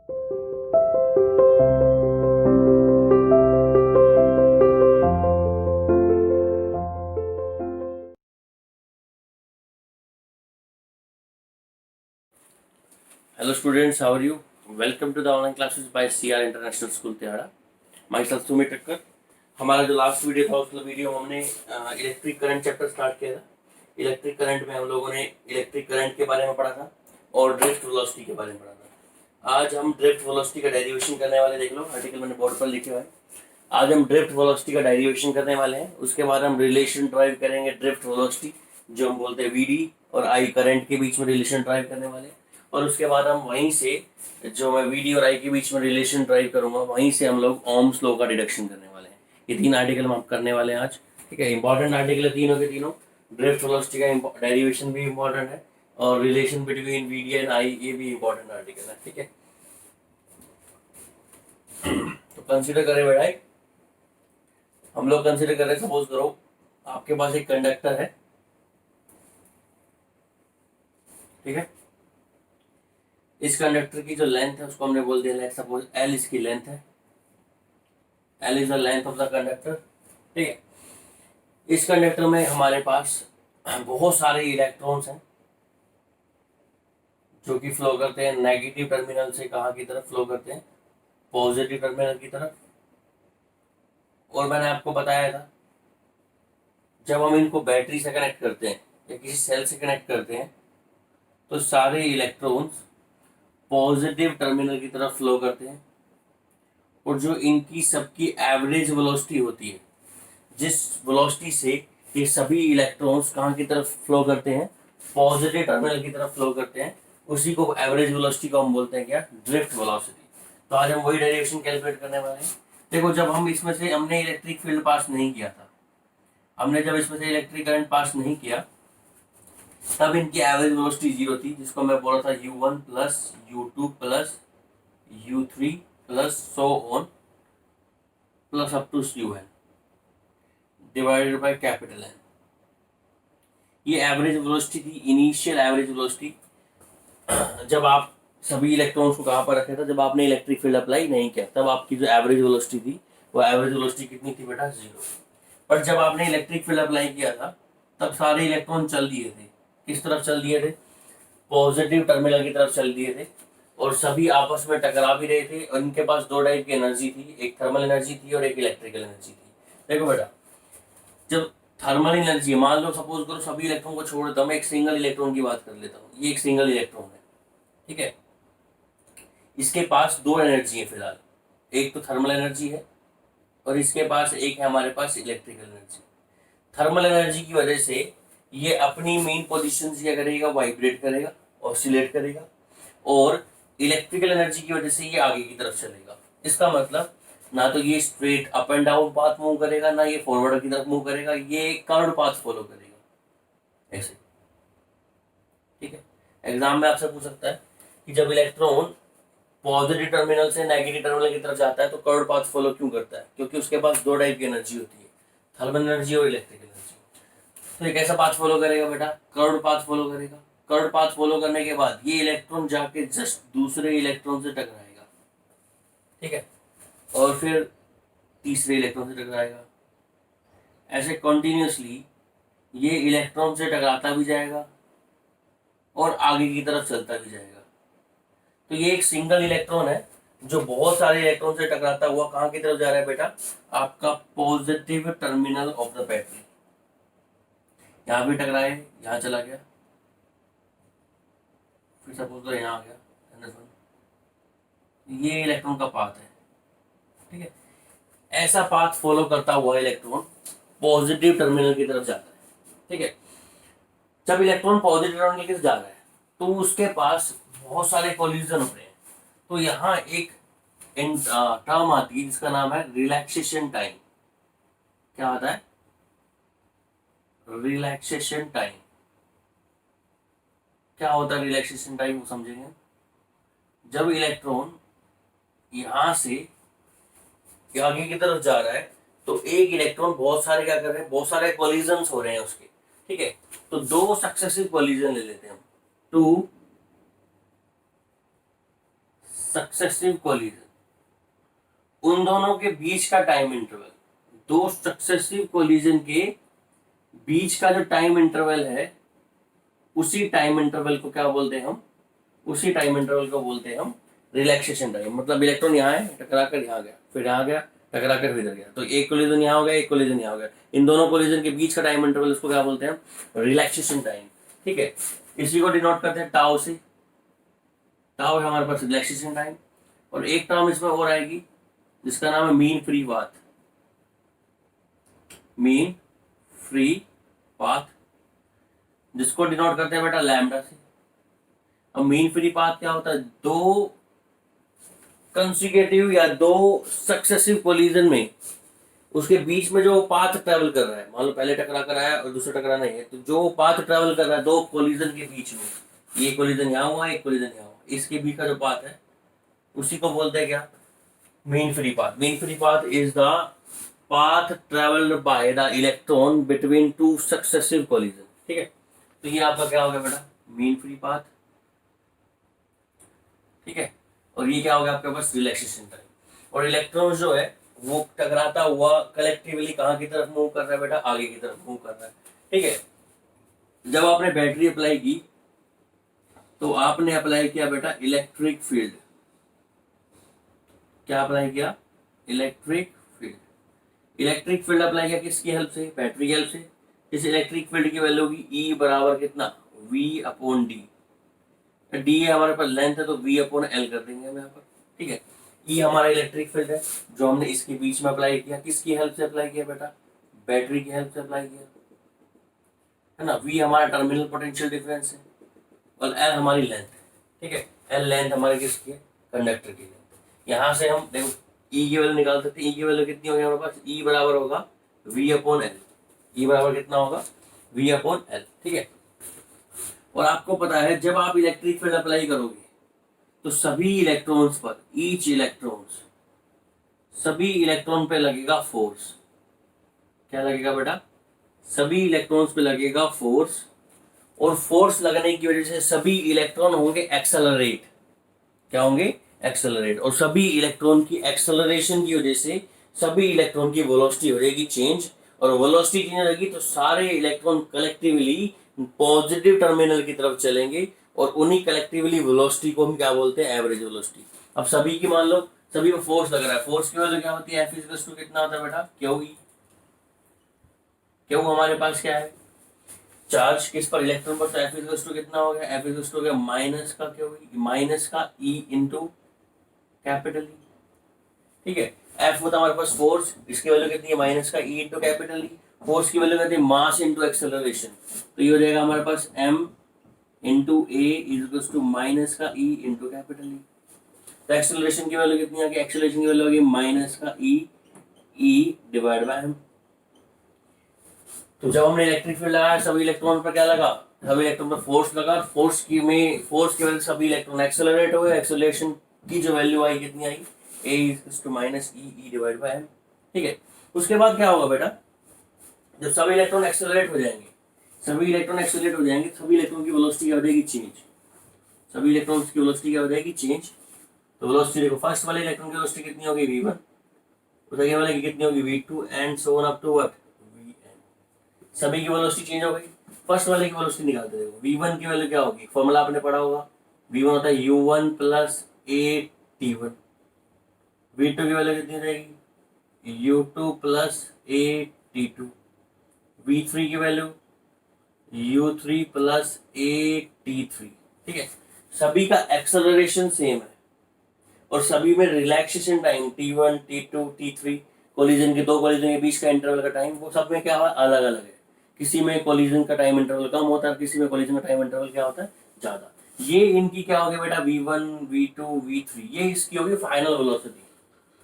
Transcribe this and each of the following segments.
Hello students, how are you? Welcome to the online classes by CR International School Tihara. myself Sumit टक्कर। हमारा जो last video था उसका video हमने इलेक्ट्रिक करंट चैप्टर स्टार्ट किया था। इलेक्ट्रिक करंट में हम लोगों ने इलेक्ट्रिक करंट के बारे में पढ़ा था और ड्रिफ्ट वेलोसिटी के बारे में पढ़ा था। आज हम ड्रिफ्ट वेलोसिटी का डेरिवेशन करने वाले, देख लो आर्टिकल मैंने बोर्ड पर लिखे हुआ है। आज हम ड्रिफ्ट वेलोसिटी का डेरिवेशन करने वाले हैं। उसके बाद हम रिलेशन ड्राइव करेंगे ड्रिफ्ट वेलोसिटी, जो हम बोलते हैं वीडी और आई करंट के बीच में रिलेशन ड्राइव करने वाले हैं। और उसके बाद हम वहीं से, जो मैं वीडी और आई के बीच में रिलेशन ड्राइव करूंगा, वहीं से हम लोग ओम्स लॉ का डिडक्शन करने वाले हैं। ये 3 आर्टिकल हम करने वाले हैं आज, ठीक है। इंपॉर्टेंट आर्टिकल है तीनों के तीनों। ड्रिफ्ट वेलोसिटी का डेरिवेशन भी इंपॉर्टेंट है और relation between VD and I, ये भी इंपॉर्टेंट आर्टिकल है, ठीक है। तो कंसिडर करें बेटा, हम लोग कंसिडर कर रहे हैं, सपोज करो आपके पास एक कंडक्टर है, ठीक है। इस कंडक्टर की जो लेंथ है उसको हमने बोल दिया, लेट सपोज एल इसकी लेंथ है, L is the length of the conductor, ठीक है। इस कंडक्टर में हमारे पास बहुत सारे इलेक्ट्रॉन्स हैं जो कि फ्लो करते हैं नेगेटिव टर्मिनल से कहाँ की तरफ फ्लो करते हैं, पॉजिटिव टर्मिनल की तरफ। और मैंने आपको बताया था जब हम इनको बैटरी से कनेक्ट करते हैं या किसी सेल से कनेक्ट करते हैं तो सारे इलेक्ट्रॉन्स पॉजिटिव टर्मिनल की तरफ फ्लो करते हैं। और जो इनकी सबकी एवरेज वेलोसिटी होती है, जिस वेलोसिटी से ये सभी इलेक्ट्रॉन्स कहाँ की तरफ फ्लो करते हैं, पॉजिटिव टर्मिनल की तरफ फ्लो करते हैं, उसी को एवरेज वेलोसिटी को हम बोलते हैं क्या, ड्रिफ्ट वेलोसिटी। तो आज हम वही डेरिवेशन कैलकुलेट करने वाले हैं। देखो, जब हम इसमें से हमने इलेक्ट्रिक फील्ड पास नहीं किया था, हमने जब इसमें से इलेक्ट्रिक करंट पास नहीं किया, तब इनकी एवरेज वेलोसिटी 0 थी, जिसको मैं बोला था u1 plus u2 plus u3 plus so on plus up to un divided by capital N। ये एवरेज वेलोसिटी थी, इनिशियल एवरेज वेलोसिटी, जब आप सभी इलेक्ट्रॉन्स को कहाँ पर रखे था, जब आपने इलेक्ट्रिक फील्ड अप्लाई नहीं किया, तब आपकी जो एवरेज वेलोसिटी थी वो एवरेज वेलोसिटी कितनी थी बेटा, 0। पर जब आपने इलेक्ट्रिक फील्ड अप्लाई किया था तब सारे इलेक्ट्रॉन चल दिए थे, किस तरफ चल दिए थे, पॉजिटिव टर्मिनल की तरफ चल दिए थे। और सभी आपस में टकरा भी रहे थे और इनके पास 2 टाइप की एनर्जी थी, एक थर्मल एनर्जी थी और एक इलेक्ट्रिकल एनर्जी थी। देखो बेटा, जब थर्मल एनर्जी, मान लो सपोज करो सभी इलेक्ट्रॉन को छोड़ देता हूँ, मैं एक सिंगल इलेक्ट्रॉन की बात कर लेता हूँ। ये एक सिंगल इलेक्ट्रॉन है, ठीक है। इसके पास 2 एनर्जी है फिलहाल, एक तो थर्मल एनर्जी है और इसके पास एक है हमारे पास इलेक्ट्रिकल एनर्जी। थर्मल एनर्जी की वजह से ये अपनी मेन पोजीशन से क्या करेगा, वाइब्रेट करेगा, ऑसिलेट करेगा। और इलेक्ट्रिकल एनर्जी की वजह से ये आगे की तरफ चलेगा। इसका मतलब ना तो ये straight up and down path move करेगा, ना ये फॉरवर्ड की तरफ मूव करेगा, ये कर्व पाथ फॉलो करेगा, ऐसे, ठीक है। एग्जाम में आपसे पूछ सकता है कि जब इलेक्ट्रॉन पॉजिटिव टर्मिनल से नेगेटिव टर्मिनल की तरफ जाता है तो कर्व पाथ फॉलो क्यों करता है, क्योंकि उसके पास 2 टाइप की एनर्जी होती है, थर्मल एनर्जी और इलेक्ट्रिकल एनर्जी। तो ये कैसा पाथ फॉलो करेगा बेटा, कर्व पाथ फॉलो करेगा। कर्व पाथ फॉलो करने के बाद ये इलेक्ट्रॉन जाके जस्ट दूसरे इलेक्ट्रॉन से टकराएगा, ठीक है, और फिर तीसरे इलेक्ट्रॉन से टकराएगा। ऐसे कंटिन्यूसली ये इलेक्ट्रॉन से टकराता भी जाएगा और आगे की तरफ चलता भी जाएगा। तो ये एक सिंगल इलेक्ट्रॉन है जो बहुत सारे इलेक्ट्रॉन से टकराता हुआ कहाँ की तरफ जा रहा है बेटा, आपका positive terminal of the battery. यहाँ भी टकराए, यहाँ चला गया, फिर सपोज करो यहाँ आ गया, ये इलेक्ट्रॉन का पाथ है, ठीक है। ऐसा पाथ फॉलो करता हुआ इलेक्ट्रॉन पॉजिटिव टर्मिनल की तरफ जाता है, ठीक है। जब इलेक्ट्रॉन पॉजिटिव टर्मिनल की तरफ जा रहा है तो उसके पास बहुत सारे कोलिजन हो रहे हैं। तो यहाँ एक टर्म आती है जिसका नाम है रिलैक्सेशन टाइम। क्या आता है, रिलैक्सेशन टाइम। क्या होता है रिलैक्सेशन टाइम, वो समझेंगे। जब इलेक्ट्रॉन यहां से आगे की तरफ जा रहा है तो एक इलेक्ट्रॉन बहुत सारे क्या कर रहे हैं, बहुत सारे कोलिजन्स हो रहे हैं उसके, ठीक है। तो 2 सक्सेसिव कोलिजन ले लेते हैं हम, 2 सक्सेसिव कोलिजन, उन दोनों के बीच का टाइम इंटरवल, दो सक्सेसिव कोलिजन के बीच का जो टाइम इंटरवल है, उसी टाइम इंटरवल को क्या बोलते हैं हम, उसी टाइम इंटरवल को बोलते हैं हम रिलैक्सेशन टाइम। मतलब इलेक्ट्रॉन यहाँ है, टकरा कर यहाँ गया, फिर यहाँ गया, टकरा कर इधर गया, तो एक कोलिजन यहाँ हो गया, एक कोलिजन यहाँ हो गया, इन दोनों कोलिजन के बीच का टाइम इंटरवल उसको क्या बोलते हैं, रिलैक्सेशन टाइम। ठीक है, इसी को डिनोट करते हैं टाउ से। टाउ है हमारे पास रिलैक्सेशन टाइम। और एक टर्म इसमें और आएगी जिसका नाम है mean free path. Mean free path जिसको डिनोट करते हैं बेटा लैम्डा से। अब मीन फ्री पाथ क्या होता है, दो कंसेक्यूटिव या दो सक्सेसिव कोलिजन में उसके बीच में जो पाथ ट्रेवल कर रहा है, मान लो पहले टकरा कर आया और दूसरा टकरा नहीं है, तो जो पाथ ट्रेवल कर रहा है दो कोलिजन के बीच में, ये कोलिजन यहाँ हुआ, एक कोलिजन यहाँ हुआ, इसके बीच का जो पाथ है उसी को बोलते हैं क्या, mean free path. Mean free path is the path travelled by the electron between two successive collision. ठीक है, तो ये आपका क्या हो गया बेटा, मीन फ्री पाथ। ठीक है, और ये क्या हो गया आपके पास, रिलैक्सेशन टाइम। और इलेक्ट्रॉन जो है वो टकराता हुआ कलेक्टिवली कहाँ की तरफ मूव कर रहा है बेटा, आगे की तरफ मूव कर रहा है। ठीक है, जब आपने बैटरी अप्लाई की तो आपने अप्लाई किया बेटा इलेक्ट्रिक फील्ड। क्या अप्लाई किया, electric field. Electric field apply किया किसकी हेल्प से, बैटरी की हेल्प से। इस इलेक्ट्रिक फील्ड की वैल्यू होगी ई बराबर कितना, वी अपॉन डी। डी है हमारे पास लेंथ है तो वी अपॉन एल कर देंगे हम यहाँ पर। ठीक है, ई हमारा इलेक्ट्रिक फील्ड है जो हमने इसके बीच में अप्लाई किया, किसकी हेल्प से अप्लाई किया बेटा, बैटरी की हेल्प से अप्लाई किया, है ना। वी हमारा टर्मिनल पोटेंशियल डिफरेंस है और एल हमारी लेंथ है। ठीक है, एल लेंथ हमारी किसकी है, कंडक्टर की लेंथ। यहाँ से हम देखो ई की वैल्यू निकाल सकते हैं। ई की वैल्यू कितनी होगी हमारे पास, ई बराबर होगा वी अपॉन एल। ई बराबर कितना होगा, वी अपॉन एल। ठीक है, और आपको पता है जब आप इलेक्ट्रिक फील्ड अप्लाई करोगे तो सभी इलेक्ट्रॉन्स पर, ईच इलेक्ट्रॉन्स, सभी इलेक्ट्रॉन पे लगेगा फोर्स। क्या लगेगा बेटा, सभी इलेक्ट्रॉन्स पे लगेगा फोर्स। और फोर्स लगने की वजह से सभी इलेक्ट्रॉन होंगे एक्सेलरेट। क्या होंगे, एक्सेलरेट। और सभी इलेक्ट्रॉन की एक्सेलरेशन की वजह से सभी इलेक्ट्रॉन की वेलोसिटी हो जाएगी चेंज। और वेलोसिटी चेंज हो जाएगी तो सारे इलेक्ट्रॉन कलेक्टिवली पॉजिटिव टर्मिनल की तरफ चलेंगे और उन्हीं कलेक्टिवली वेलोसिटी को हम क्या बोलते हैं, एवरेज वेलोसिटी। अब सभी की मान लो सभी को फोर्स लग रहा है, फोर्स की वजह क्या होती है, एफ इक्वल्स टू कितना होता है बेटा, क्यू ई। क्यू हमारे पास क्या है, चार्ज किस पर, इलेक्ट्रॉन पर, तो एफ इक्वल्स टू कितना हो गया, एफ इक्वल्स टू हो गया माइनस का क्यू ई, माइनस का ई इंटू कैपिटल ई। ठीक है, एफ होता है हमारे पास फोर्स, इसकी वैल्यू कितनी है, माइनस का E into capital E. Force की वैल्यू कहते हैं मास इंटू एक्सेलरेशन, तो ये हो जाएगा हमारे पास m into A is to minus का ई इंटू कैपिटल ई। तो एक्सेलरेशन की वैल्यू कितनी आएगी, एक्सेलरेशन की वैल्यू होगी माइनस का ई डिवाइड बाय एम। तो जब हमने इलेक्ट्रिक फील्ड लगाया सभी इलेक्ट्रॉन पर क्या लगा, सभी इलेक्ट्रॉन पर फोर्स लगा। फोर्स की वजह से सभी इलेक्ट्रॉन एक्सेलरेट हुए। एक्सेलरेशन की जो वैल्यू आई कितनी आई, A is to minus E divide by M. ठीक है, उसके बाद क्या होगा बेटा, जब सभी इलेक्ट्रॉन एक्सेलरेट हो जाएंगे, सभी इलेक्ट्रॉन एक्सेलरेट हो जाएंगे, सभी इलेक्ट्रॉन की वेलोसिटी क्या हो जाएगी, चेंज। सभी इलेक्ट्रॉन्स की वेलोसिटी क्या हो जाएगी, चेंज। तो वेलोसिटी देखो, फर्स्ट वाले इलेक्ट्रॉन की वेलोसिटी कितनी होगी, v1, सेकंड वाले की कितनी होगी, v2 and so on up to what, vn। सभी की वेलोसिटी चेंज हो गई। फर्स्ट वाले की वेलोसिटी निकालते देखो, v1 की वैल्यू क्या होगी, फॉर्मूला आपने पढ़ा होगा, v1 होता है u1 प्लस at1। v2 की वैल्यू कितनी हो जाएगी, u2 प्लस at2। v3 की वैल्यू u3 प्लस at3। ठीक है, सभी का एक्सेलरेशन सेम है और सभी में relaxation time t1 t2 t3, collision के दो कोलिजन के बीच का इंटरवल का टाइम वो सब में क्या है, अलग अलग है। किसी में कोलिजन का टाइम इंटरवल कम होता है, किसी में कोलिजन का टाइम इंटरवल क्या होता है, ज्यादा। ये इनकी क्या होगी बेटा, v1 v2 v3, ये इसकी होगी फाइनल वेलोसिटी।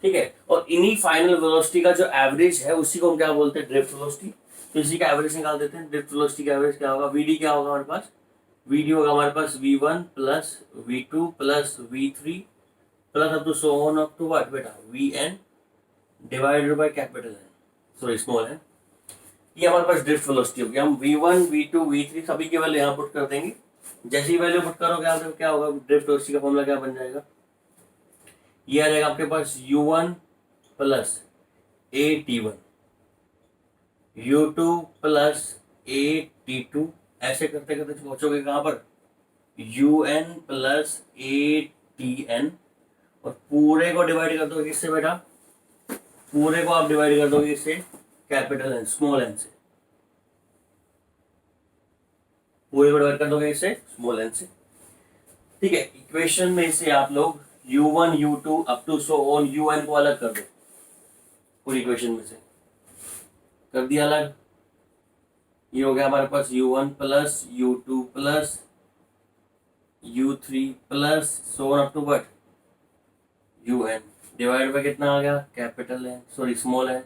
ठीक है, और इन्हीं फाइनल वेलोसिटी का जो एवरेज है उसी को हम क्या बोलते हैं, ड्रिफ्ट वेलोसिटी। तो इसी का एवरेज निकाल देते हैं। ड्रिफ्ट वेलोसिटी का एवरेज क्या होगा, vd क्या होगा हमारे पास, vd होगा हमारे पास v1 plus v2 plus v3 plus up to so on up to what बेटा, vn divided by capital N, sorry small N. ये हमारे पास ड्रिफ्ट वेलोसिटी होगी। हम v1 v2 v3 सभी की वैल्यू यहाँ पुट कर देंगे। जैसी वैल्यू पुट करोगे आप क्या होगा, ड्रिफ्ट वेलोसिटी का फॉर्मूला क्या बन जाएगा, ये आ जाएगा आपके पास U1 plus AT1, U2 plus AT2, ऐसे करते करते पहुंचोगे कहां पर, UN प्लस ATN, और पूरे को डिवाइड कर दोगे किससे बेटा, पूरे को आप डिवाइड कर दोगे इससे कैपिटल एन स्मॉल एन से, पूरे को डिवाइड कर दोगे इससे स्मॉल एन से। ठीक है, इक्वेशन में से आप लोग U1 U2 up to so on UN को अलग कर दो, पूरी इक्वेशन में से कर दिया अलग। ये हो गया हमारे पास U1 plus U2 plus U3 plus so on up to what UN, divide by कितना आ गया, capital N, sorry small N.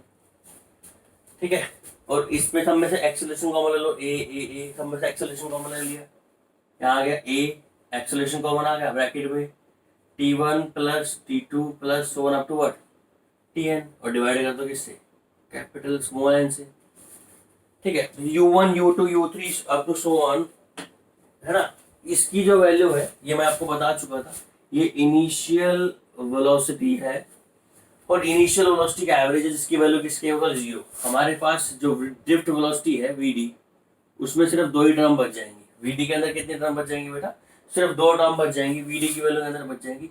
ठीक है, और इसमें सब में से एक्सेलरेशन कॉमन ले लो, ए सब में से एक्सेलरेशन कॉमन ले लिया, यहाँ आ गया ए, एक्सेलरेशन कॉमन आ गया ब्रैकेट में, T1 plus T2 plus so on up to what TN, और डिवाइड कर दो किससे, कैपिटल स्मॉल एन से। ठीक है, U1 U2 U3 up to so on, है ना। इसकी जो वैल्यू है ये मैं आपको बता चुका था, ये इनिशियल वेलोसिटी है, और इनिशियल वेलोसिटी का एवरेज है जिसकी वैल्यू किसके होगा, 0। हमारे पास जो ड्रिफ्ट वेलोसिटी है VD, उसमें सिर्फ 2 ही टर्म बच जाएंगी। VD के अंदर कितने टर्म बच जाएंगे बेटा, सिर्फ 2 टर्म बच जाएंगी VD की वैल्यू के अंदर बच जाएंगी,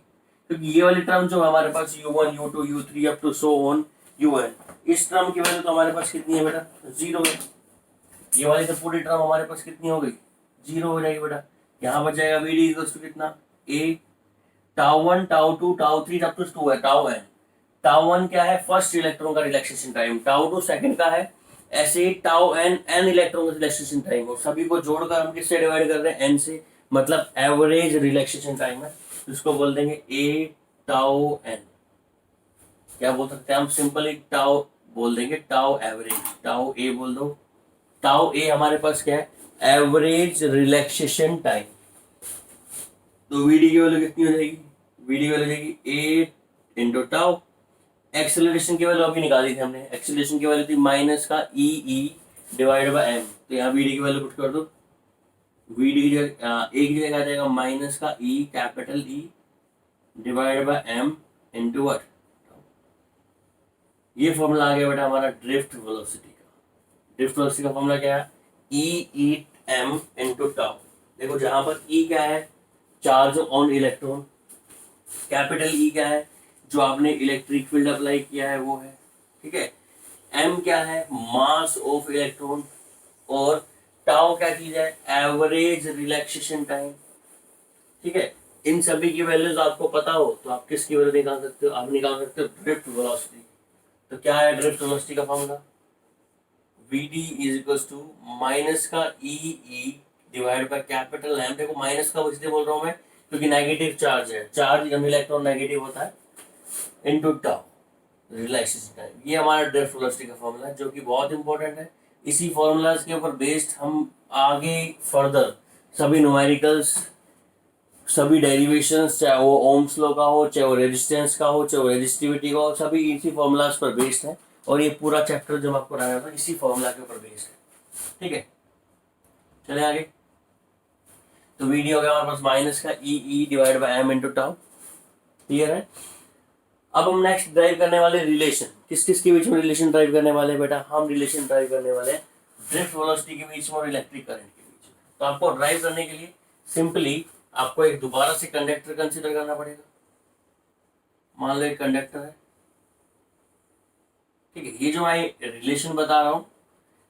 क्योंकि ये वाली टर्म जो हमारे पास U1 U2 U3 up to so on UN, इस टर्म की वैल्यू तो हमारे पास कितनी है बेटा, 0 है। ये वाली तो पूरी टर्म हमारे पास कितनी हो गई, 0 हो जाएगी बेटा। यहाँ बच जाएगा VD इक्वल्स टू कितना, A, τ1 τ2 τ3 अप टू 2 है, τn, τ1 क्या है, फर्स्ट इलेक्ट्रॉन का रिलैक्सेशन टाइम, τ2 सेकंड का है, ऐसे ही τn n इलेक्ट्रॉन का रिलैक्सेशन टाइम, और सभी को जोड़कर हम किससे डिवाइड कर रहे हैं, n से, मतलब एवरेज रिलैक्सेशन टाइम है, इसको बोल देंगे A τn। क्या बोल सकते हैं हम, सिंपली टाउ बोल देंगे, टाउ एवरेज, टाउ ए बोल दो, टाउ ए हमारे पास क्या है, एवरेज रिलैक्सेशन टाइम। तो वीडी की वैल्यू कितनी हो जाएगी, वीडी की वैल्यू हो जाएगी 8 इंटू टाउ, एक्सेलरेशन की वैल्यू अभी निकाली थी हमने, एक्सेलरेशन की वैल्यू थी माइनस का ई डिवाइड बाय एम, तो यहाँ वीडी की वैल्यू पुट कर दो, वीडी की जगह ए की जगह आ जाएगा माइनस का E, capital E divide by M into what, ये फॉर्मूला आ गया बेटा हमारा ड्रिफ्ट वेलोसिटी का। ड्रिफ्ट वेलोसिटी का फॉर्मूला क्या है, ई एम इंटू टाउ। देखो जहां पर ई क्या है, charge on electron, capital E क्या है, जो आपने इलेक्ट्रिक फील्ड अप्लाई किया है वो है, ठीक है। एम क्या है, मास ऑफ इलेक्ट्रॉन, और टाउ क्या चीज है, एवरेज रिलैक्सेशन टाइम, ठीक है। इन सभी की वैल्यूज आपको पता हो तो आप किसकी वैल्यू निकाल सकते हो, आप निकाल सकते हो ड्रिफ्ट वेलोसिटी। तो क्या है ड्रिफ्ट वेलोसिटी का formula, Vd is equals to minus का E divide by capital M. देखो माइनस का इसलिए बोल रहा हूं मैं क्योंकि नेगेटिव चार्ज है, चार्ज एम इलेक्ट्रॉन नेगेटिव होता है, इनटू टाउ रिलैक्सेशन टाइम। ये हमारा ड्रिफ्ट वेलोसिटी का फॉर्मूला है जो कि बहुत इंपॉर्टेंट है। इसी फॉर्मूलाज के ऊपर बेस्ड हम आगे फर्दर सभी न्यूमेरिकल्स, सभी डेरिवेशंस, चाहे वो ओम्स लॉ का हो, चाहे वो रेजिस्टेंस का हो, चाहे वो रेजिस्टिविटी का हो, सभी इसी फॉर्मूलाज पर बेस्ड है, और ये पूरा चैप्टर जो मैं आपको पढ़ाया था इसी फॉर्मूला के ऊपर बेस्ड है, ठीक है। चले आगे, तो वीडियो हो गया हमारे पास माइनस का E divide by M into tau, clear है। अब हम नेक्स्ट ड्राइव करने वाले रिलेशन, किस किस के बीच में रिलेशन ड्राइव करने वाले बेटा, हम रिलेशन ड्राइव करने वाले ड्रिफ्ट वेलोसिटी के बीच में और इलेक्ट्रिक करंट के बीच में। तो आपको ड्राइव करने के लिए सिंपली आपको एक दोबारा से कंडक्टर कंसीडर करना पड़ेगा। मान लो एक कंडक्टर है, ठीक है। ये जो मैं रिलेशन बता रहा हूँ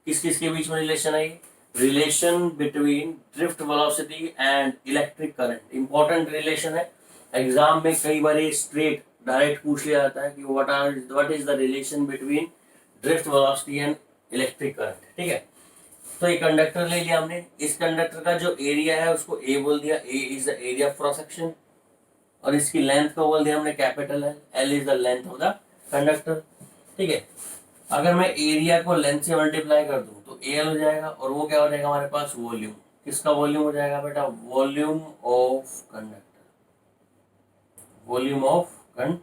किस किस के बीच में रिलेशन है, ये relation between drift velocity and electric current. Important relation है, एग्जाम में कई बार स्ट्रेट डायरेक्ट पूछ लिया जाता है कि what is the relation between drift velocity and electric current, ठीक है। तो एक कंडक्टर ले लिया हमने, इस कंडक्टर का जो एरिया है उसको ए बोल दिया, A is the area of cross section, और इसकी लेंथ को बोल दिया हमने capital L is the length of the conductor, ठीक है। अगर मैं एरिया को लेंथ से मल्टीप्लाई कर दूं तो एल हो जाएगा, और वो क्या हो जाएगा हमारे पास, वॉल्यूम। किसका वॉल्यूम हो जाएगा बेटा, volume of conductor, volume of conductor.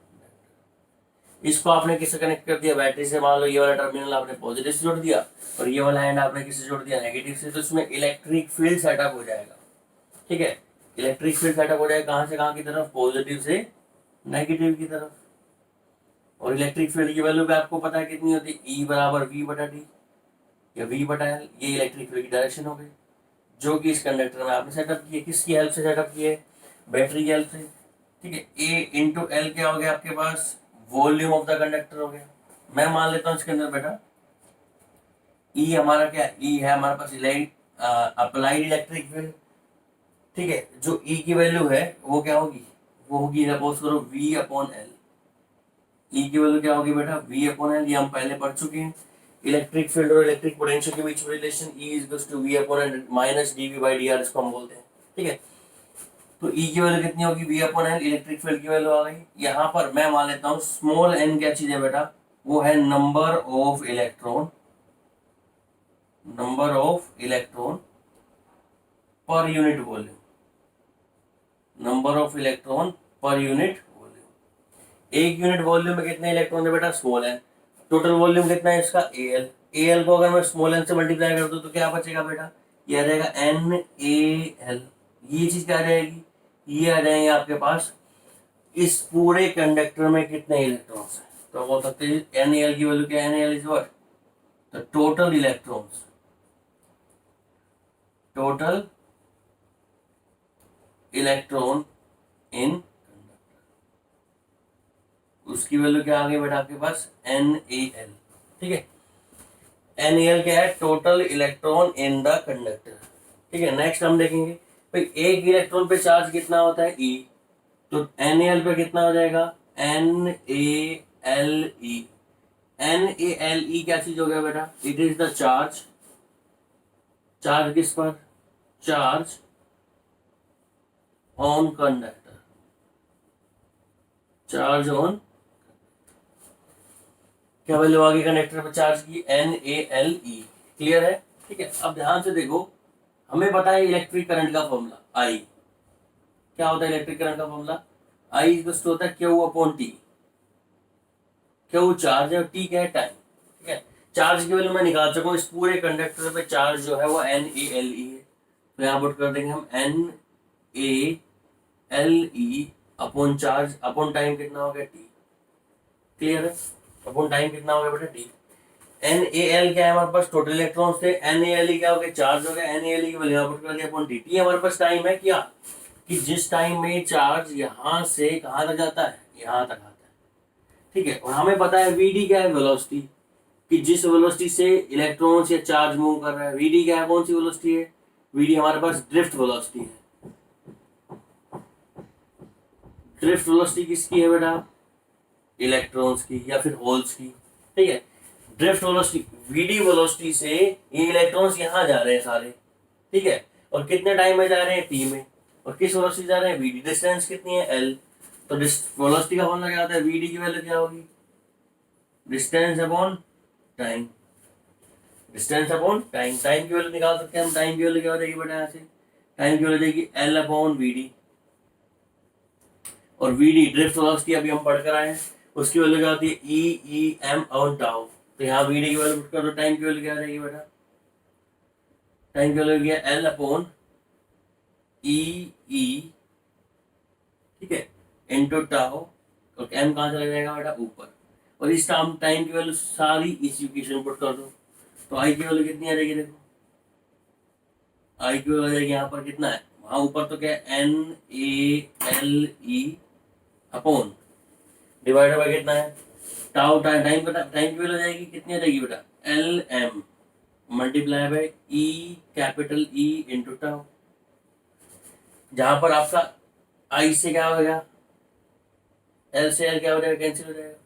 इसको आपने किससे कनेक्ट कर दिया, बैटरी से। मान लो ये वाला टर्मिनल आपने पॉजिटिव से जोड़ दिया और ये वाला एंड आपने किससे जोड़ दिया, नेगेटिव से, तो इसमें इलेक्ट्रिक फील्ड सेटअप हो जाएगा, ठीक है। इलेक्ट्रिक फील्ड सेटअप हो जाएगा कहां से कहां की तरफ, पॉजिटिव से नेगेटिव की तरफ। और इलेक्ट्रिक फील्ड की वैल्यू भी आपको पता है कितनी होती है, ई बराबर वी बटा डी या वी बटा एल। ये इलेक्ट्रिक फील्ड की डायरेक्शन हो गई जो कि इस कंडक्टर में आपने सेटअप की है। किसकी हेल्प से सेटअप की है? बैटरी की हेल्प से। ठीक है, ए इंटू एल क्या हो गया आपके पास? वॉल्यूम ऑफ द कंडक्टर हो गया। मैं मान लेता हूँ इसके अंदर बेटा ई हमारा क्या है? ई है हमारे पास अप्लाइड इलेक्ट्रिक फील्ड। ठीक है, जो ई की वैल्यू है वो क्या होगी? वो होगी सपोज करो वी अपॉन एल। ई की वैल्यू क्या होगी बेटा? V upon L. ये हम पहले पढ़ चुके हैं। इलेक्ट्रिक फील्ड और इलेक्ट्रिक पोटेंशियल के बीच में relation E is equals to V upon L minus D V by D R, इसको हम बोलते हैं। ठीक है, तो ई की वैल्यू कितनी होगी? V upon L. Electric field की वैल्यू आ गई। यहाँ पर मैं मान लेता हूँ स्मॉल एन क्या चीज है बेटा? वो है number of electron, number of electron per unit volume, number of electron per unit volume. एक यूनिट वॉल्यूम में कितने इलेक्ट्रॉन है बेटा? Small N. टोटल वॉल्यूम कितना है इसका? A L. ए एल को अगर मैं स्मॉल एन से मल्टीप्लाई कर दूं तो क्या बचेगा बेटा? ये आ जाएगा एन ए एल। ये चीज क्या आ जाएगी? ये आ जाएंगे आपके पास इस पूरे कंडक्टर में कितने इलेक्ट्रॉन्स हैं। तो बोल सकते हैं एन ए एल की वैल्यू क्या है? N A L is what? The total electrons, total electron in, उसकी वैल्यू क्या आ गई बेटा आपके पास? N A L. ठीक है, एन ए एल क्या है? Total electron in the conductor. ठीक है, नेक्स्ट हम देखेंगे भाई एक इलेक्ट्रॉन पे चार्ज कितना होता है? ई। तो एन ए एल पे कितना हो जाएगा? N A L E. N A L E क्या चीज हो गया बेटा? It is the charge. Charge किस पर? Charge on conductor, charge on. क्या वैल्यू आ गई कंडक्टर पर चार्ज की? N A L E. Clear है? ठीक है, अब ध्यान से देखो, हमें पता है इलेक्ट्रिक करंट का फॉर्मूला आई। क्या होता है इलेक्ट्रिक करंट का फॉर्मूला? आई इक्वल टू होता है Q upon T. Q charge है और टी क्या है? टाइम। ठीक है, चार्ज की वैल्यू मैं निकाल सकूं। इस पूरे कंडक्टर पे चार्ज जो है वो एन ए एल ई है। तो यहाँ पुट कर देंगे हम N A L E upon charge upon time कितना हो गया? टी। क्लियर है? अपॉन टाइम कितना हो गया बेटा? टी। एन ए एल क्या है हमारे पास? टोटल इलेक्ट्रॉन्स थे। एन ए एल ई क्या हो गया? चार्ज हो गया। एन ए एल ई की वैल्यू पुट कर दिया अपॉन टी। टी हमारे पास टाइम है क्या? कि जिस टाइम में चार्ज यहाँ से कहाँ तक जाता है? यहाँ तक आता है। ठीक है, और हमें पता है वी डी क्या है? वेलोसिटी। कि जिस वेलोसिटी से इलेक्ट्रॉन्स या चार्ज मूव कर रहा है, वी डी क्या है? कौन सी वेलोसिटी है? वी डी हमारे पास ड्रिफ्ट वेलोसिटी है। ड्रिफ्ट वेलोसिटी किसकी है बेटा? इलेक्ट्रॉन्स की या फिर होल्स की। ठीक है, ड्रिफ्ट वेलोसिटी वीडी वेलोसिटी से ये इलेक्ट्रॉन्स यहाँ जा रहे हैं सारे। ठीक है, और कितने टाइम में जा रहे हैं? टी में। और किस वेलोसिटी जा रहे हैं? वीडी। डिस्टेंस कितनी है? एल। तो वेलोसिटी का फॉर्मूला क्या होता है? वीडी की वैल्यू क्या होगी? Distance upon time. Distance upon time. Time की वैल्यू निकाल सकते हैं हम। टाइम की वैल्यू क्या हो जाएगी बेटा? यहाँ से टाइम की वैल्यू जाएगी एल अपॉन वीडी। और वीडी ड्रिफ्ट वेलोसिटी अभी हम पढ़ कर आए हैं, उसकी वैल्यू क्या होती है? E M on tau. तो यहाँ वीडी की वैल्यू पुट कर दो। टाइम की वैल्यू क्या आ जाएगी बेटा? टाइम की वैल्यू क्या? एल अपॉन ई। ठीक है, इनटू टाउ। और एम कहाँ चला जाएगा बेटा? ऊपर। और इस टाइम की वैल्यू सारी इस इक्वेशन पुट कर दो। तो आई की वैल्यू कितनी आ जाएगी? देखो आई की वैल्यू आ जाएगी यहाँ पर कितना है? वहां ऊपर तो क्या है? N A L E upon divided by कितना है? टाउ। टाइम की वैल्यू आ जाएगी कितनी? आ जाएगी बेटा? L M multiply by E capital E into tau. जहां पर आपका आई से क्या हो गया? एल से एल क्या हो जाएगा? कैंसिल हो जाएगा।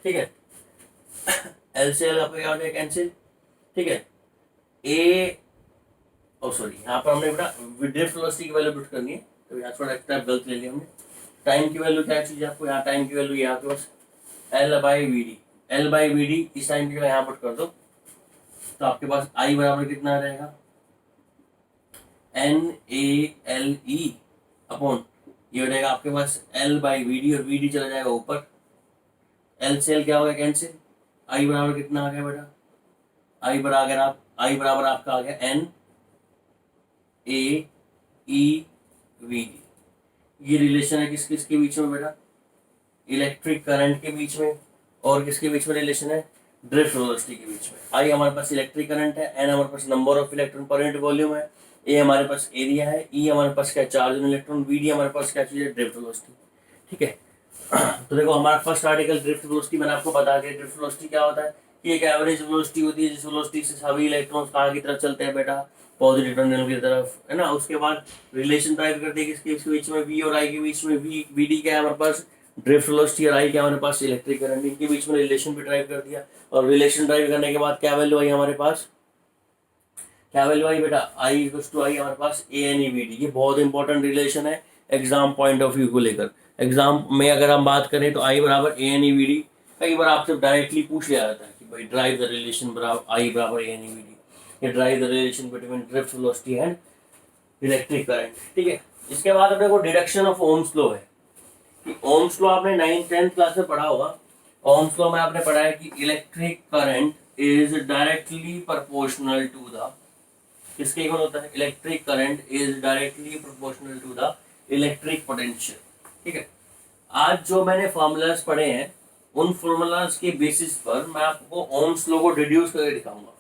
ठीक है, एल से एल आपका क्या हो जाएगा? कैंसिल। ठीक है, ए ओ सॉरी, यहाँ पर हमने बेटा ड्रिफ्ट वेलोसिटी की वैल्यू पुट करनी है, तो यहाँ थोड़ा स्टेप गलत ले लिया हमने। टाइम की वैल्यू क्या चीज है आपको? यहाँ टाइम की वैल्यू यहाँ पे बस L by V D. L by V D इस टाइम की जगह यहाँ पुट कर दो, तो आपके पास आई बराबर कितना आ जाएगा? N A L E upon ये हो जाएगा आपके पास एल बाई वी डी, और वी डी चला जाएगा ऊपर। एल से एल क्या हो गया? कैंसिल। आई बराबर कितना आ गया बेटा? आई बराबर आपका आ गया N A E V D. ये रिलेशन है किस किस के बीच में बेटा? इलेक्ट्रिक करंट के बीच में और किसके बीच में रिलेशन है, ड्रिफ्ट वेलोसिटी के बीच में। आई हमारे पास इलेक्ट्रिक करंट है, एन हमारे पास number of electron per unit volume है, ए हमारे पास एरिया है, ई हमारे पास क्या charge on electron, V D हमारे पास क्या चीज है, ड्रिफ्ट वेलोसिटी। ठीक है, तो देखो हमारा फर्स्ट आर्टिकल ड्रिफ्ट वेलोसिटी मैंने आपको बता दिया। ड्रिफ्ट वेलोसिटी क्या होता है कि एक एवरेज वेलोसिटी होती है जिस वेलोसिटी से सभी इलेक्ट्रॉन्स कहाँ की तरफ चलते हैं बेटा, पॉजिटिव टर्मिनल की तरफ, है ना। उसके बाद रिलेशन ड्राइव करते हैं किसके बीच में, वी और आई के बीच में। वी डी क्या है हमारे पास, ड्रिफ्ट वेलोसिटी, और आई क्या हमारे पास, इलेक्ट्रिक करंट। इनके बीच में रिलेशन भी ड्राइव कर दिया, और रिलेशन ड्राइव करने के बाद क्या वैल्यू आई हमारे पास, क्या वैल्यू आई बेटा, आई इक्वल्स टू आई हमारे पास A N E V D. ये बहुत इंपॉर्टेंट रिलेशन है एग्जाम पॉइंट ऑफ व्यू को लेकर। एग्जाम में अगर हम बात करें तो आई बराबर A N E V D, कई बार आपसे डायरेक्टली पूछ लिया जाता है कि भाई ड्राइव द रिलेशन बराबर आई बराबर A N E V D, ये drive the relation between drift velocity and electric current. ठीक है, इसके बाद अपने को डिडक्शन ऑफ ओम्स लॉ है कि ओम्स लॉ आपने 9th-10th क्लास में पढ़ा होगा। ओम्स लॉ में आपने पढ़ा है कि electric current is directly proportional to the, किसके इक्वल होता है, electric current is directly proportional to the electric potential. ठीक है, आज जो मैंने फॉर्मूलाज पढ़े हैं उन फॉर्मूलाज के बेसिस पर मैं आपको ओम्स लॉ को डिड्यूस करके दिखाऊंगा।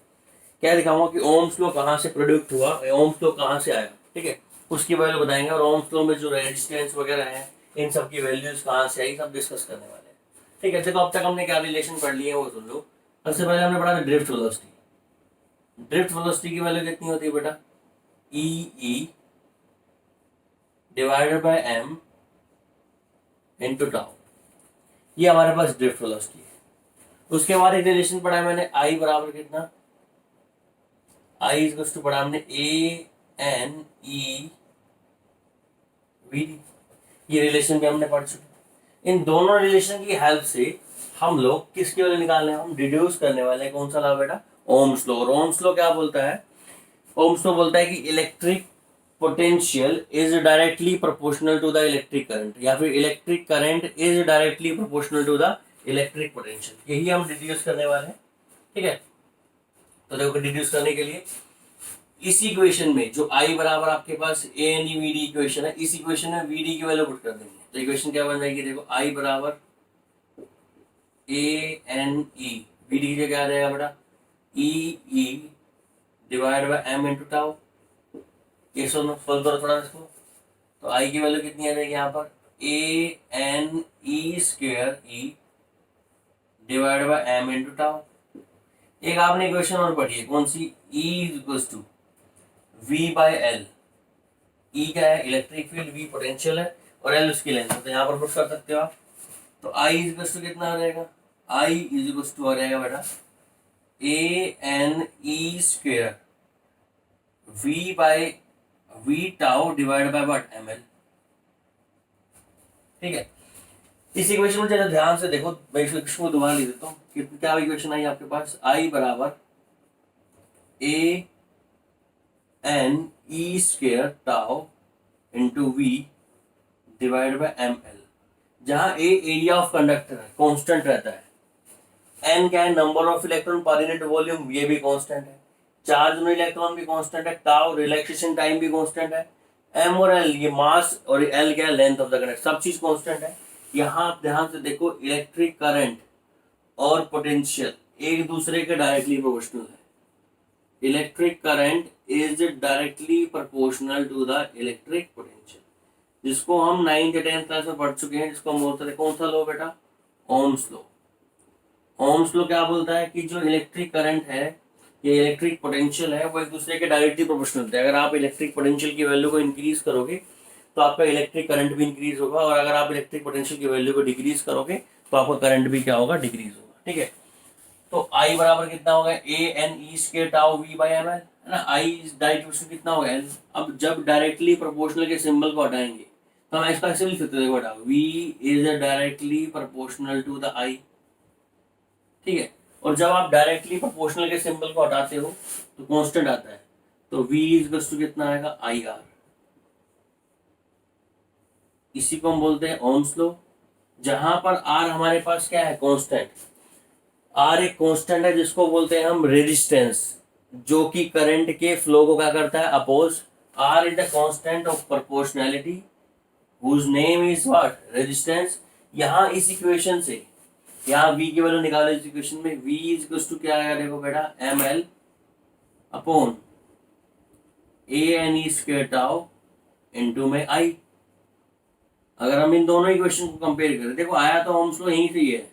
क्या दिखाऊंगा कि ओम्स लॉ कहाँ से प्रोड्यूस हुआ, ओम्स लॉ कहाँ से आया। ठीक है, उसकी वैल्यू बताएंगे, और ओम्स लॉ में जो रेजिस्टेंस वगैरह है इन सब की वैल्यूज कहाँ से आई सब डिस्कस करने वाले हैं। ठीक है, देखो अब तक हमने क्या रिलेशन पढ़ लिए वो सुन लो। सबसे पहले हमने पढ़ा था ड्रिफ्ट वेलोसिटी। ड्रिफ्ट वेलोसिटी की वैल्यू कितनी होती है बेटा, E divided by M into tau, ये हमारे पास ड्रिफ्ट वेलोसिटी है। उसके बाद एक रिलेशन पढ़ा है मैंने, आई बराबर कितना, आई इक्वल्स टू पढ़ा हमने ए एन ई वी डी, ये रिलेशन भी हमने पढ़ चुके। इन दोनों रिलेशन की हेल्प से हम लोग किसकी वैल्यू निकालने हैं, हम डिड्यूस करने वाले हैं कौन सा लॉ बेटा, ओम्स लॉ। और ओम्स लॉ क्या बोलता है, ओम्स लॉ बोलता है कि electric potential is directly proportional to the electric current, या फिर electric current is directly proportional to the electric potential. यही हम डिड्यूस करने वाले हैं। ठीक है, तो देखो डिड्यूस करने के लिए इस इक्वेशन में जो आई बराबर आपके पास A N E V D equation है, इस इक्वेशन में वी डी की वैल्यू पुट कर देंगे। तो इक्वेशन क्या बन जाएगी, देखो आई बराबर A N E V D की जगह क्या आ जाएगा बेटा, E divide by M into tau. ये सुनो सोल्व करो थोड़ा इसको, तो आई की वैल्यू कितनी आ जाएगी यहाँ पर, A N E square E divide by M into tau. एक आपने इक्वेशन और पढ़ी है, कौन सी, E equals to V by L. E क्या है, इलेक्ट्रिक फील्ड, वी पोटेंशियल है और एल उसकी लेंथ है, तो यहाँ पर पुट कर सकते हो आप। तो आई इक्वल्स टू कितना आ जाएगा, आई इक्वल्स टू आ जाएगा बेटा A N E square V by V tau divide by what M L. ठीक है, इस इक्वेशन में जरा ध्यान से देखो, मैं इस इक्वेशन को दोबारा लिख देता हूँ। क्या इक्वेशन आई आपके पास, आई बराबर A N E square tau into V divide by M L, जहां ए एरिया ऑफ कंडक्टर है, कांस्टेंट रहता है, एन क्या है, number of electron per unit volume, ये भी कांस्टेंट है, चार्ज में इलेक्ट्रॉन भी कांस्टेंट है, टाउ रिलैक्सेशन टाइम भी कांस्टेंट है, एम और एल ये मास और एल क्या है, लेंथ ऑफ द कंडक्टर, सब चीज कांस्टेंट है। यहाँ आप ध्यान से देखो, इलेक्ट्रिक करंट और पोटेंशियल एक दूसरे के डायरेक्टली प्रोपोर्शनल है। Electric current is directly proportional to the electric potential, जिसको हम 9th या 10th क्लास में पढ़ चुके हैं, जिसको हम बोलते हैं कौन सा लॉ बेटा, ओम्स लॉ। ओम्स लॉ क्या बोलता है कि जो इलेक्ट्रिक करंट है, ये इलेक्ट्रिक पोटेंशियल है, वो एक दूसरे के डायरेक्टली प्रोपोर्शनल होते हैं। अगर आप इलेक्ट्रिक पोटेंशियल की वैल्यू को इंक्रीज करोगे तो आपका इलेक्ट्रिक करंट भी इंक्रीज होगा, और अगर आप इलेक्ट्रिक पोटेंशियल की वैल्यू को डिक्रीज करोगे तो आपका करंट भी क्या होगा, डिक्रीज होगा। ठीक है, तो आई बराबर कितना होगा, A N E square tau V by M L, है ना। आई डायरेक्ट कितना होगा, एल। अब जब डायरेक्टली प्रोपोर्शनल के सिंबल को हटाएंगे तो हम इसका ऐसे लिख सकते हैं, बेटा V is directly proportional to the I. ठीक है, और जब आप डायरेक्टली प्रोपोर्शनल के सिंबल को हटाते हो तो कांस्टेंट आता है, तो v इज कितना आएगा, आई आर। इसी को हम बोलते हैं ओम्स लॉ, जहां पर आर हमारे पास क्या है, कांस्टेंट। आर एक कांस्टेंट है जिसको बोलते हैं हम रेजिस्टेंस, जो कि करंट के फ्लो को क्या करता है, oppose. R is the constant of proportionality whose name is what, resistance. यहाँ इस इक्वेशन से यहाँ v की वैल्यू निकालो, इस इक्वेशन में v इज इक्वल टू क्या आएगा, देखो बेटा ml upon a n e square tau into में i। अगर हम इन दोनों इक्वेशन को कंपेयर करें, देखो आया तो ओम्स लॉ यहीं से ही है,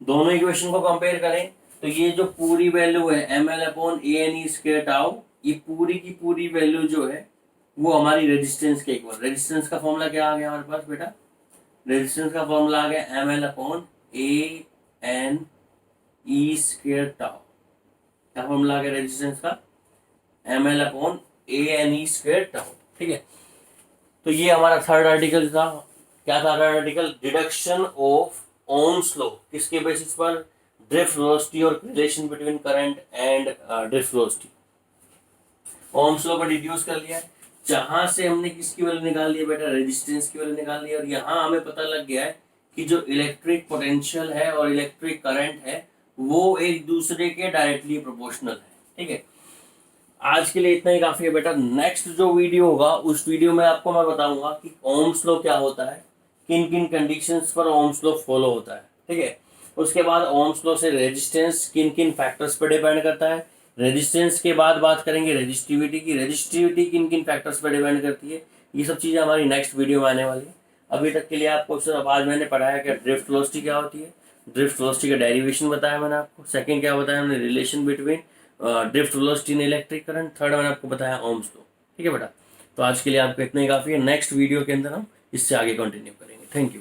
दोनों इक्वेशन को कंपेयर करें तो ये जो पूरी वैल्यू है ml upon a n e square tau, ये पूरी की पूरी वैल्यू जो है वो हमारी रेजिस्टेंस के इक्वल। रेजिस्टेंस का फॉर्मूला क्या आ गया हमारे पास बेटा, रेजिस्टेंस का फॉर्मूला आ गया ml upon a n e square tau. क्या फॉर्मूला आ गया रेजिस्टेंस का, ml upon a n e square tau. ठीक है, तो ये हमारा थर्ड आर्टिकल था। क्या था third article, deduction of Ohm's law, किसके बेसिस पर, ड्रिफ्ट वेलोसिटी और relation between current and drift velocity. Ohm's law को डिड्यूस कर लिया, जहां से हमने किसकी वैल्यू निकाल ली है बेटा, रेजिस्टेंस की वैल्यू निकाल ली है, और यहाँ हमें पता लग गया है कि जो इलेक्ट्रिक पोटेंशियल है और इलेक्ट्रिक करंट है वो एक दूसरे के डायरेक्टली प्रोपोर्शनल है। ठीक है, आज के लिए इतना ही काफी है बेटा। नेक्स्ट जो वीडियो होगा उस वीडियो में आपको मैं बताऊंगा कि ओम्स लॉ क्या होता है, किन किन कंडीशंस पर ओम्स लॉ फॉलो होता है। ठीक है, उसके बाद ओम्स लॉ से रेजिस्टेंस किन किन फैक्टर्स पर डिपेंड करता है, रेजिस्टेंस के बाद बात करेंगे रेजिस्टिविटी की, रेजिस्टिविटी किन किन फैक्टर्स पर डिपेंड करती है। ये सब चीज़ें हमारी नेक्स्ट वीडियो में आने वाली है। अभी तक के लिए आपको सिर्फ आज मैंने पढ़ाया कि ड्रिफ्ट वेलोसिटी क्या होती है, ड्रिफ्ट वेलोसिटी का डेरिवेशन बताया मैंने आपको, सेकंड क्या बताया मैंने, रिलेशन बिटवीन ड्रिफ्ट वेलोसिटी इन इलेक्ट्रिक करंट, थर्ड मैंने आपको बताया ओम्स लॉ। ठीक है बेटा, तो आज के लिए आपको इतना ही काफ़ी है। नेक्स्ट वीडियो के अंदर हम इससे आगे कंटिन्यू करेंगे। Thank you.